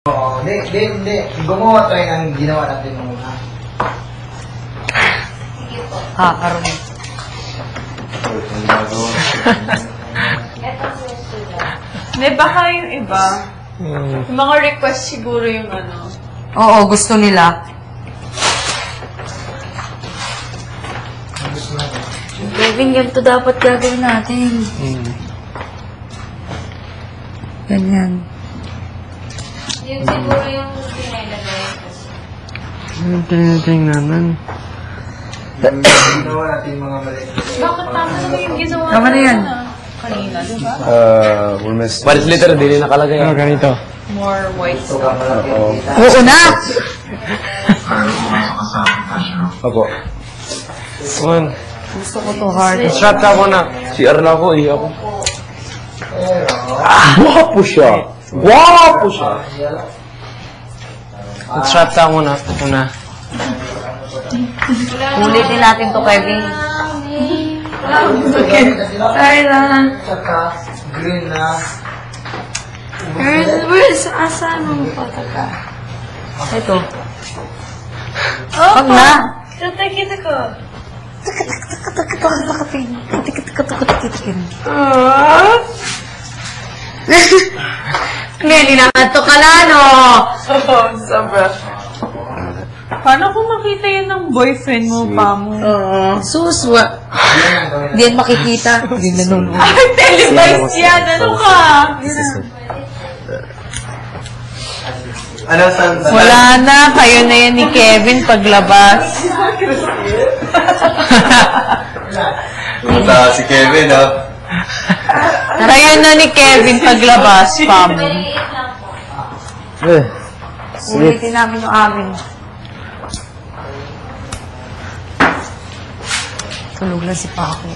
Oo, hindi. Gumawa tayo ng ginawa natin nung una. Kakaroon. May baka yung iba. Yung mga request siguro yung ano. Oo, gusto nila. Kevin, ganito dapat gagawin natin. Ganyan. Yun siguro yung pinilagay. Tingnan. Ginawa natin mga mali. Bakit tama naman yung ginawa Tama na yan. kanina, di ba? Paris liter, di rin nakalagay. Ganito. More white Ito stuff. ka malaki kita. Oo na! Opo. One. Gusto ko to hard. Shot ka muna. CR na ako, ako. Guwapo siya. Guwapo siya. Shot ka muna. Ito na. Ulitin natin to, Kevin. Sorry lang. Tsaka, green na. Where's asa nung pataka? Ito. Oh, Wag na. kita ko. Clearly naman to ka na, no? Oo, sobra. Paano kung makita yun ng boyfriend mo, pa mo? Oo. Suswa. Hindi yan makikita. Hindi nanonood. Ay, televised yan! Ano ka? Ano, saan? Wala na. Kayo na yan ni Kevin paglabas. Punta si Kevin, ha? Kayo na ni Kevin paglabas, Pam. Ulitin namin yung amin. Tulog na si Paco.